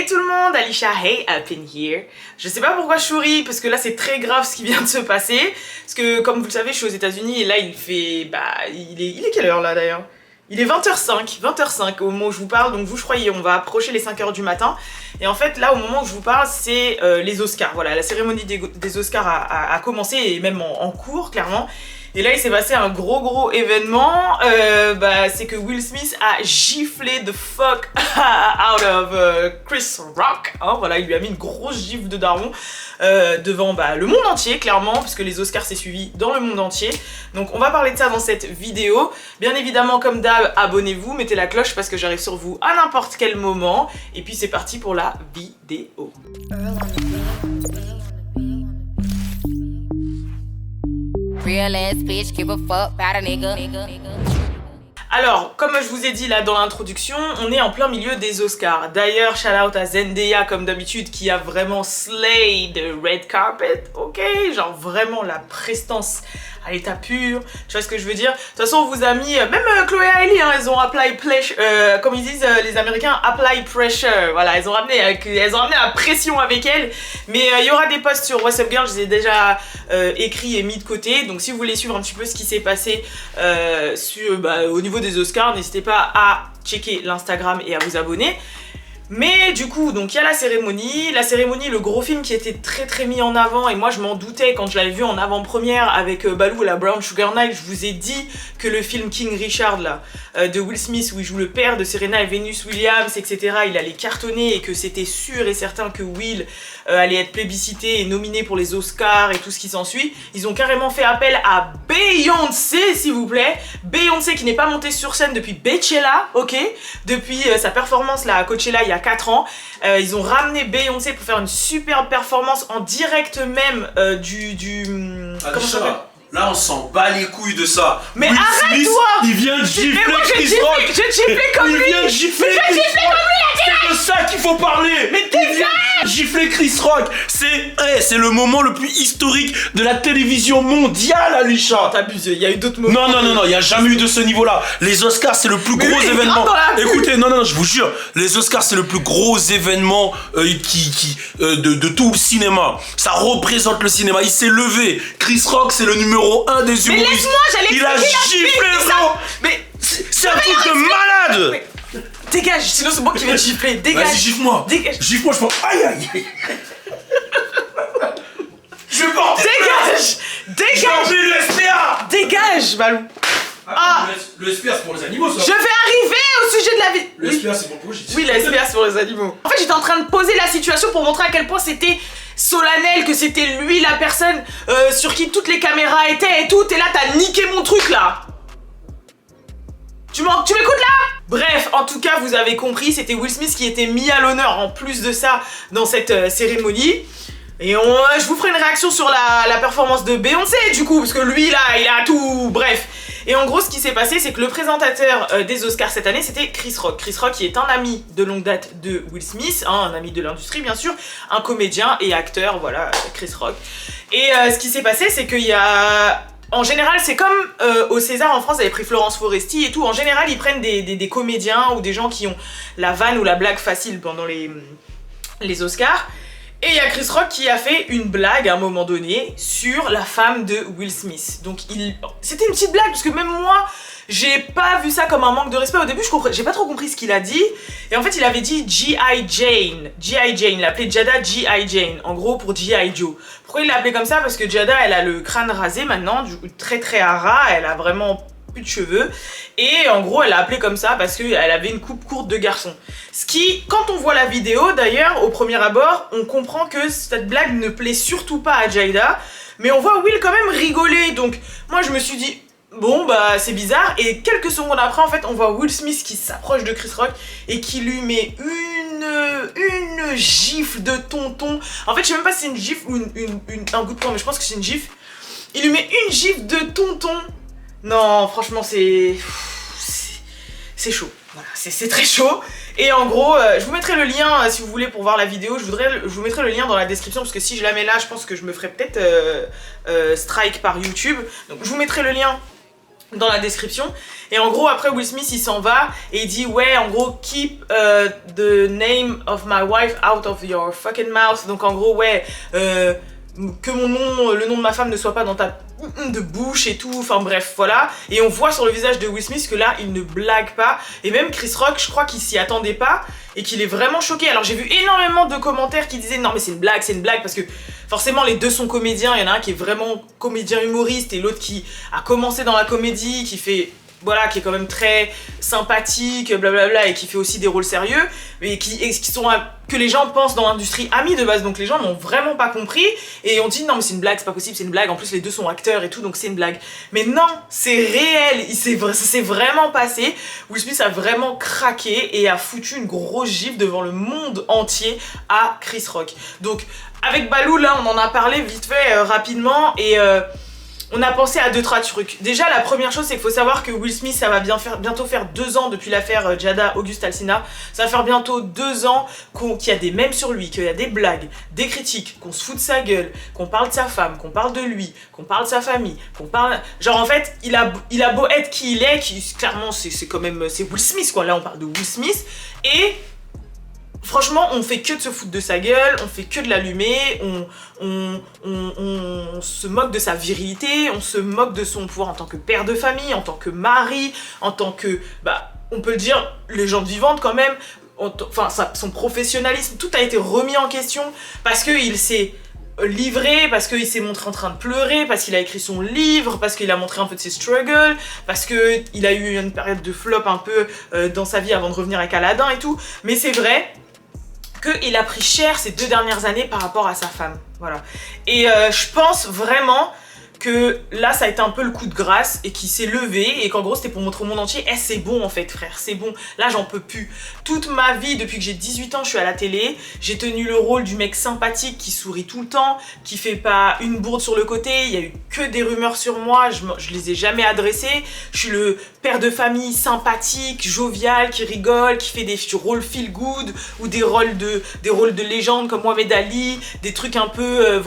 Hey tout le monde, Alicia Hey Up in here. Je sais pas pourquoi je souris parce que là c'est très grave ce qui vient de se passer. Parce que comme vous le savez je suis aux États-Unis et là il fait... il est quelle heure là d'ailleurs? Il est 20h05 au moment où je vous parle, donc vous je croyais on va approcher les 5h du matin. Et en fait là au moment où je vous parle c'est les Oscars, voilà la cérémonie des Oscars a commencé et même en cours clairement. Et là il s'est passé un gros événement, c'est que Will Smith a giflé the fuck out of Chris Rock, hein, voilà il lui a mis une grosse gifle de daron devant le monde entier clairement, parce que les Oscars s'est suivi dans le monde entier. Donc on va parler de ça dans cette vidéo. Bien évidemment comme d'hab, abonnez-vous, mettez la cloche parce que j'arrive sur vous à n'importe quel moment. Et puis c'est parti pour la vidéo. Real ass bitch, give a fuck about a nigga. Alors, comme je vous ai dit là dans l'introduction, on est en plein milieu des Oscars. D'ailleurs, shout out à Zendaya comme d'habitude qui a vraiment slay the red carpet, ok? Genre vraiment la prestance à l'état pur, tu vois ce que je veux dire? De toute façon, on vous a mis, même Chloé et Hailey, hein, elles ont apply pressure, comme ils disent les Américains, apply pressure, voilà, elles ont ramené la pression avec elles. Mais il y aura des posts sur What's Up Girl, je les ai déjà écrits et mis de côté, donc si vous voulez suivre un petit peu ce qui s'est passé au niveau des Oscars, n'hésitez pas à checker l'Instagram et à vous abonner. Mais du coup, donc il y a la cérémonie, le gros film qui était très mis en avant, et moi je m'en doutais quand je l'avais vu en avant-première avec Baloo et la Brown Sugar Night. Je vous ai dit que le film King Richard là, de Will Smith où il joue le père de Serena et Venus Williams, etc., il allait cartonner et que c'était sûr et certain que Will allait être plébiscité et nominé pour les Oscars et tout ce qui s'ensuit. Ils ont carrément fait appel à Beyoncé, s'il vous plaît. Beyoncé qui n'est pas montée sur scène depuis Beachella, ok, depuis sa performance là à Coachella il y a 4 ans. Ils ont ramené Beyoncé pour faire une superbe performance en direct même comment ça s'appelle ? Là on s'en bat les couilles de ça. Mais Will arrête-toi Smith, il vient de gifler Chris Rock. Je giflais comme lui. Il vient de gifler Chris Rock. C'est de ça qu'il faut parler. Mais il vient de gifler Chris Rock. C'est le moment le plus historique de la télévision mondiale, Alicia. T'abuses, il y a eu d'autres moments. Non, il n'y a jamais eu de ce niveau-là. Les Oscars, c'est le plus gros événement. Écoutez, non, je vous jure, les Oscars, c'est le plus gros événement de tout le cinéma. Ça représente le cinéma. Il s'est levé. Chris Rock, c'est le numéro 1 des humoristes. Mais laisse-moi, j'allais Il a giflé, bro. Mais c'est un truc de malade. Mais dégage, sinon c'est moi qui vais te gifler. Dégage. Vas-y, gifle-moi. Dégage. Gifle-moi, je pense. Aïe. Je vais porter. Dégage. Le SPA. Dégage, Balou. Le SPA, c'est pour les animaux, ça. Je vais arriver au sujet de la vie. Le SPA, c'est pour le Oui, la SPA, c'est pour les animaux. En fait, j'étais en train de poser la situation pour montrer à quel point c'était solennel, que c'était lui la personne sur qui toutes les caméras étaient et tout. Et là, t'as niqué mon truc, là. Tu m'écoutes, là? Bref, en tout cas, vous avez compris, c'était Will Smith qui était mis à l'honneur en plus de ça dans cette cérémonie. Et je vous ferai une réaction sur la performance de Beyoncé du coup, parce que lui là, il a tout, bref. Et en gros, ce qui s'est passé, c'est que le présentateur des Oscars cette année, c'était Chris Rock. Chris Rock qui est un ami de longue date de Will Smith, hein, un ami de l'industrie bien sûr, un comédien et acteur, voilà, Chris Rock. Et ce qui s'est passé, c'est qu'il y a... En général, c'est comme au César en France, ils avaient pris Florence Foresti et tout. En général, ils prennent des comédiens ou des gens qui ont la vanne ou la blague facile pendant les Oscars. Et il y a Chris Rock qui a fait une blague à un moment donné sur la femme de Will Smith. Donc c'était une petite blague parce que même moi, j'ai pas vu ça comme un manque de respect. Au début, j'ai pas trop compris ce qu'il a dit. Et en fait, il avait dit G.I. Jane. G.I. Jane, il l'appelait Jada G.I. Jane. En gros, pour G.I. Joe. Pourquoi il l'a appelé comme ça? Parce que Jada, elle a le crâne rasé maintenant, du coup, très à ras. Elle a vraiment plus de cheveux. Et en gros, elle l'a appelé comme ça parce qu'elle avait une coupe courte de garçon. Ce qui, quand on voit la vidéo, d'ailleurs, au premier abord, on comprend que cette blague ne plaît surtout pas à Jada. Mais on voit Will quand même rigoler. Donc, moi, je me suis dit... Bon c'est bizarre, et quelques secondes après en fait on voit Will Smith qui s'approche de Chris Rock et qui lui met une gifle de tonton. En fait je sais même pas si c'est une gifle ou un coup de poing, mais je pense que c'est une gifle. Il lui met une gifle de tonton. Non franchement c'est chaud, voilà, c'est très chaud. Et en gros, je vous mettrai le lien si vous voulez pour voir la vidéo, je vous mettrai le lien dans la description parce que si je la mets là, je pense que je me ferai peut-être strike par YouTube. Donc je vous mettrai le lien dans la description. Et en gros, après, Will Smith, il s'en va et il dit, ouais, en gros, keep the name of my wife out of your fucking mouth. Donc, en gros, ouais, que le nom de ma femme ne soit pas dans ta de bouche et tout, enfin bref, voilà. Et on voit sur le visage de Will Smith que là, il ne blague pas. Et même Chris Rock, je crois qu'il s'y attendait pas et qu'il est vraiment choqué. Alors j'ai vu énormément de commentaires qui disaient non mais c'est une blague, parce que forcément les deux sont comédiens. Il y en a un qui est vraiment comédien humoriste et l'autre qui a commencé dans la comédie, qui fait... Voilà, qui est quand même très sympathique, blablabla, et qui fait aussi des rôles sérieux, mais qui sont que les gens pensent dans l'industrie amis de base, donc les gens n'ont vraiment pas compris, et on dit non mais c'est une blague, c'est pas possible, c'est une blague, en plus les deux sont acteurs et tout, donc c'est une blague. Mais non, c'est réel, ça s'est vraiment passé, Will Smith a vraiment craqué et a foutu une grosse gifle devant le monde entier à Chris Rock. Donc avec Balou, là, on en a parlé vite fait, rapidement, et... on a pensé à 2-3 trucs. Déjà, la première chose, c'est qu'il faut savoir que Will Smith, ça va bientôt faire 2 ans depuis l'affaire Jada August Alsina. Ça va faire bientôt 2 ans qu'il y a des mèmes sur lui, qu'il y a des blagues, des critiques, qu'on se fout de sa gueule, qu'on parle de sa femme, qu'on parle de lui, qu'on parle de sa famille, qu'on parle... Genre, en fait, il a beau être qui il est, clairement, c'est quand même... C'est Will Smith, quoi. Là, on parle de Will Smith. Et... franchement, on fait que de se foutre de sa gueule, on fait que de l'allumer, on se moque de sa virilité, on se moque de son pouvoir en tant que père de famille, en tant que mari, en tant que, on peut le dire, légende vivante quand même, enfin son professionnalisme, tout a été remis en question parce qu'il s'est livré, parce qu'il s'est montré en train de pleurer, parce qu'il a écrit son livre, parce qu'il a montré un peu de ses struggles, parce qu'il a eu une période de flop un peu dans sa vie avant de revenir avec Aladdin et tout, mais c'est vrai qu'il a pris cher ces 2 dernières années par rapport à sa femme, voilà. Et je pense vraiment que là ça a été un peu le coup de grâce et qu'il s'est levé et qu'en gros c'était pour montrer au monde entier c'est bon en fait frère, c'est bon, là j'en peux plus. Toute ma vie, depuis que j'ai 18 ans, je suis à la télé, j'ai tenu le rôle du mec sympathique qui sourit tout le temps, qui fait pas une bourde sur le côté, il y a eu que des rumeurs sur moi, je les ai jamais adressées, je suis le père de famille sympathique, jovial, qui rigole, qui fait des rôles feel good ou des rôles de légende comme Mohamed Ali, des trucs un peu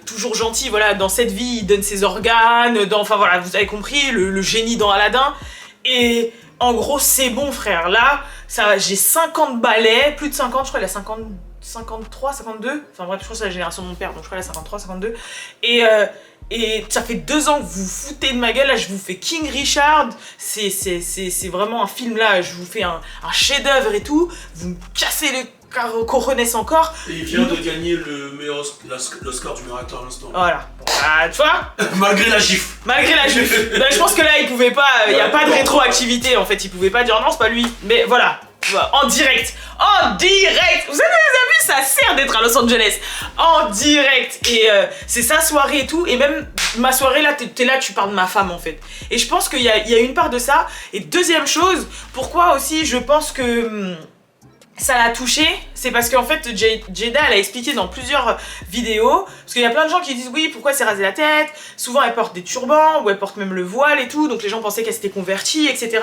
toujours gentils, voilà, dans cette vie il donne ses organes, enfin voilà, vous avez compris, le génie dans Aladdin. Et en gros c'est bon frère, là j'ai 50 balais, plus de 50, je crois qu'il a 53, 52, enfin bref je crois que c'est la génération de mon père, donc je crois qu'il a 53, 52, et ça fait 2 ans que vous vous foutez de ma gueule, là je vous fais King Richard, c'est vraiment un film là, je vous fais un chef-d'œuvre et tout, vous me cassez le qu'on renaisse encore. Et il vient de gagner l'Oscar du meilleur acteur à l'instant. Voilà. Tu vois. Malgré la gifle. Malgré la gifle. Ben, je pense que là, il pouvait pas... Il n'y a pas de rétroactivité, en fait. Il pouvait pas dire non, c'est pas lui. Mais voilà. En direct. En direct. Vous avez vu, ça sert d'être à Los Angeles. En direct. Et c'est sa soirée et tout. Et même ma soirée, là, t'es là, tu parles de ma femme, en fait. Et je pense qu'il y a une part de ça. Et deuxième chose, pourquoi aussi, je pense que... ça l'a touché, c'est parce qu'en fait Jada elle a expliqué dans plusieurs vidéos, parce qu'il y a plein de gens qui disent oui pourquoi elle s'est rasé la tête, souvent elle porte des turbans ou elle porte même le voile et tout, donc les gens pensaient qu'elle s'était convertie etc.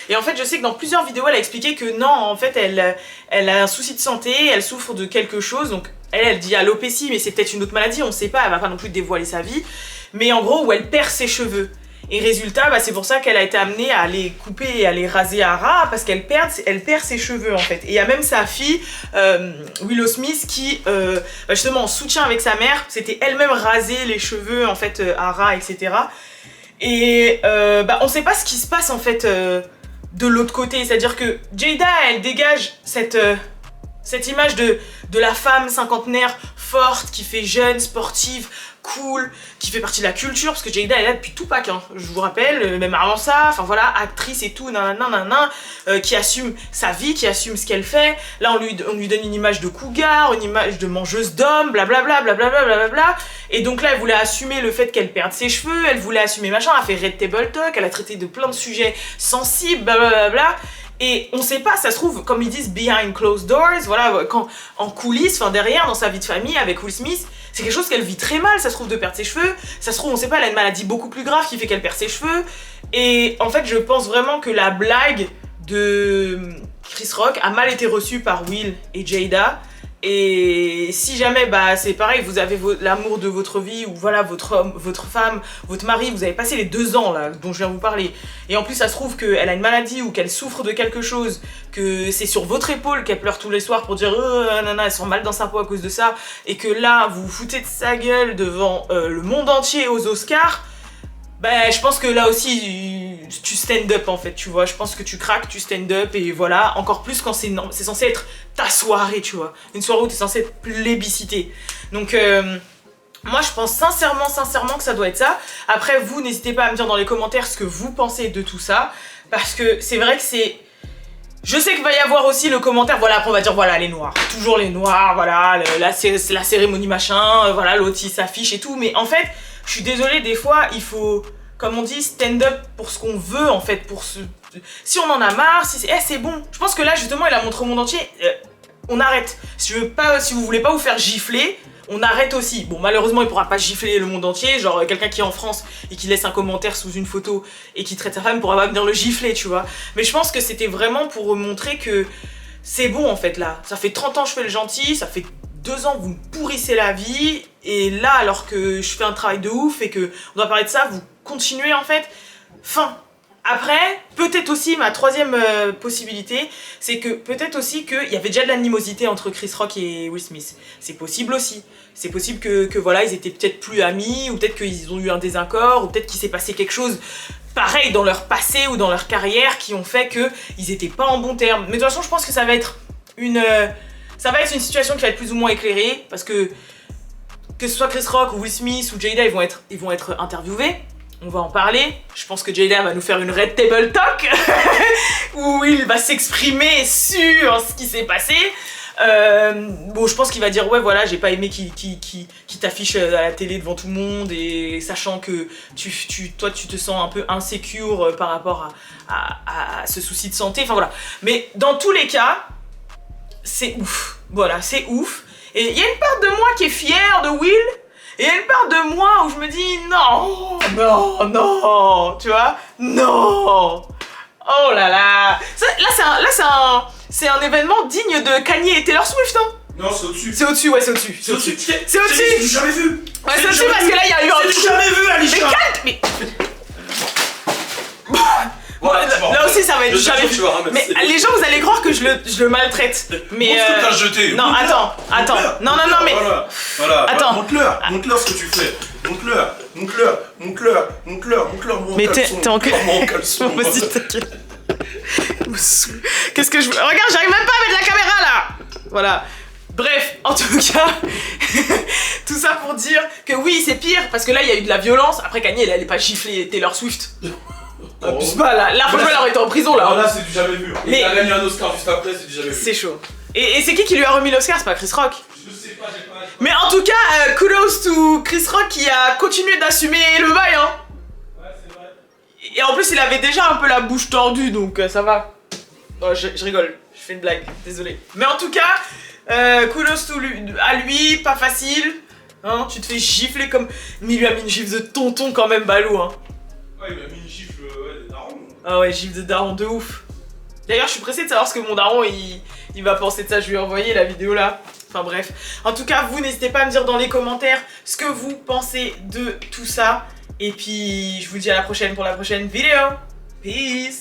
Et en fait je sais que dans plusieurs vidéos elle a expliqué que non, en fait elle a un souci de santé, elle souffre de quelque chose, donc elle dit alopécie mais c'est peut-être une autre maladie, on sait pas, elle va pas non plus dévoiler sa vie, mais en gros où elle perd ses cheveux. Et résultat, c'est pour ça qu'elle a été amenée à les couper et à les raser à ras, parce qu'elle perd ses cheveux en fait. Et il y a même sa fille, Willow Smith, qui justement en soutien avec sa mère, s'était elle-même rasé les cheveux en fait à ras, etc. Et on sait pas ce qui se passe en fait de l'autre côté, c'est-à-dire que Jada elle dégage cette image de la femme cinquantenaire forte, qui fait jeune, sportive, cool, qui fait partie de la culture, parce que Jada elle est là depuis Tupac, hein, je vous rappelle, même avant ça, enfin voilà, actrice et tout, qui assume sa vie, qui assume ce qu'elle fait. Là on lui donne une image de cougar, une image de mangeuse d'hommes, blablabla, blablabla. Et donc là elle voulait assumer le fait qu'elle perde ses cheveux, elle voulait assumer machin, elle a fait Red Table Talk, elle a traité de plein de sujets sensibles, blablabla. Et on sait pas, ça se trouve, comme ils disent, behind closed doors, voilà, quand, en coulisses, enfin derrière, dans sa vie de famille, avec Will Smith, c'est quelque chose qu'elle vit très mal, ça se trouve, de perdre ses cheveux, ça se trouve, on sait pas, elle a une maladie beaucoup plus grave qui fait qu'elle perd ses cheveux, et en fait, je pense vraiment que la blague de Chris Rock a mal été reçue par Will et Jada, Et si jamais, bah c'est pareil, vous avez l'amour de votre vie, ou voilà, votre homme, votre femme, votre mari, vous avez passé les 2 ans là, dont je viens vous parler, et en plus ça se trouve qu'elle a une maladie, ou qu'elle souffre de quelque chose, que c'est sur votre épaule qu'elle pleure tous les soirs pour dire nana, elle sent mal dans sa peau à cause de ça, et que là, vous vous foutez de sa gueule devant le monde entier aux Oscars, bah je pense que là aussi, tu stand up en fait, tu vois, je pense que tu craques, tu stand up, et voilà, encore plus quand c'est censé être ta soirée, tu vois, une soirée où t'es censé être plébiscité. Donc moi je pense sincèrement que ça doit être ça. Après vous, n'hésitez pas à me dire dans les commentaires ce que vous pensez de tout ça, parce que c'est vrai que c'est... Je sais qu'il va y avoir aussi le commentaire, voilà, après on va dire, voilà, les noirs, toujours les noirs, voilà, c'est la cérémonie machin, voilà, l'autre il s'affiche et tout, mais en fait, je suis désolée, des fois, il faut, comme on dit, stand up pour ce qu'on veut, en fait, pour ce... Si on en a marre, si c'est bon. Je pense que là, justement, il a montré au monde entier, on arrête. Si vous voulez pas vous faire gifler, on arrête aussi. Bon, malheureusement, il pourra pas gifler le monde entier, genre quelqu'un qui est en France et qui laisse un commentaire sous une photo et qui traite sa femme pourra pas venir le gifler, tu vois. Mais je pense que c'était vraiment pour montrer que c'est bon, en fait, là. Ça fait 30 ans que je fais le gentil, ça fait 2 ans que vous me pourrissez la vie, et là, alors que je fais un travail de ouf et que on doit parler de ça, vous continuez, en fait. Fin. Après, peut-être aussi, ma troisième possibilité, c'est que peut-être aussi qu'il y avait déjà de l'animosité entre Chris Rock et Will Smith. C'est possible aussi. C'est possible que voilà, ils étaient peut-être plus amis, ou peut-être qu'ils ont eu un désaccord, ou peut-être qu'il s'est passé quelque chose pareil dans leur passé ou dans leur carrière qui ont fait qu'ils étaient pas en bons termes. Mais de toute façon, je pense que ça va être une situation qui va être plus ou moins éclairée, parce que ce soit Chris Rock ou Will Smith ou Jada, ils vont être interviewés. On va en parler. Je pense que Jada va nous faire une Red Table Talk où il va s'exprimer sur ce qui s'est passé. Bon, je pense qu'il va dire ouais voilà, j'ai pas aimé qu'il t'affiche à la télé devant tout le monde, et sachant que toi tu te sens un peu insécure par rapport à ce souci de santé. Enfin voilà. Mais dans tous les cas, c'est ouf. Voilà, c'est ouf. Et il y a une part de moi qui est fière de Will. Et il y a une part de moi où je me dis non, tu vois, non. Oh là là. C'est un événement digne de Kanye et Taylor Swift, hein. Non, c'est au-dessus. C'est au-dessus, ouais, c'est au-dessus. C'est au-dessus. C'est au-dessus. J'ai jamais vu. Ouais, c'est au-dessus parce que là, il y a eu un... J'ai jamais vu, Alicia. Mais calme, mais... Là aussi ça va être jamais vu. Mais les gens, vous allez croire que je le maltraite. Mais montre que t'as jeté. Non, attends. Non, mais... Voilà. Attends. Montre-leur ce que tu fais. Montre-leur. Mais t'es en caleçon. Vas-y, t'inquiète. Qu'est-ce que je... Regarde, j'arrive même pas à mettre la caméra là. Voilà. Bref, en tout cas, tout ça pour dire que oui, c'est pire, parce que là, il y a eu de la violence. Après, Kanye, il allait pas gifler Taylor Swift. Abuse pas, là franchement, elle aurait été en prison, là. Non, là, c'est du jamais vu. Il a gagné un Oscar juste après, c'est du jamais vu. C'est chaud. Et c'est qui lui a remis l'Oscar? C'est pas Chris Rock? Je sais pas, j'ai pas... Mais en tout cas, kudos to Chris Rock qui a continué d'assumer le bail, hein. Ouais, c'est vrai. Et en plus, il avait déjà un peu la bouche tordue, donc ça va. Oh, je rigole, je fais une blague, désolé. Mais en tout cas, kudos to à lui, pas facile. Hein, tu te fais gifler comme... Mais il lui a mis une gifle de tonton quand même, Balou, hein. Ouais, il m'a mis une gifle de daron. Ah ouais, gifle de daron de ouf. D'ailleurs, je suis pressée de savoir ce que mon daron il va penser de ça. Je lui ai envoyé la vidéo là. Enfin bref. En tout cas, vous n'hésitez pas à me dire dans les commentaires ce que vous pensez de tout ça. Et puis, je vous dis à la prochaine pour la prochaine vidéo. Peace.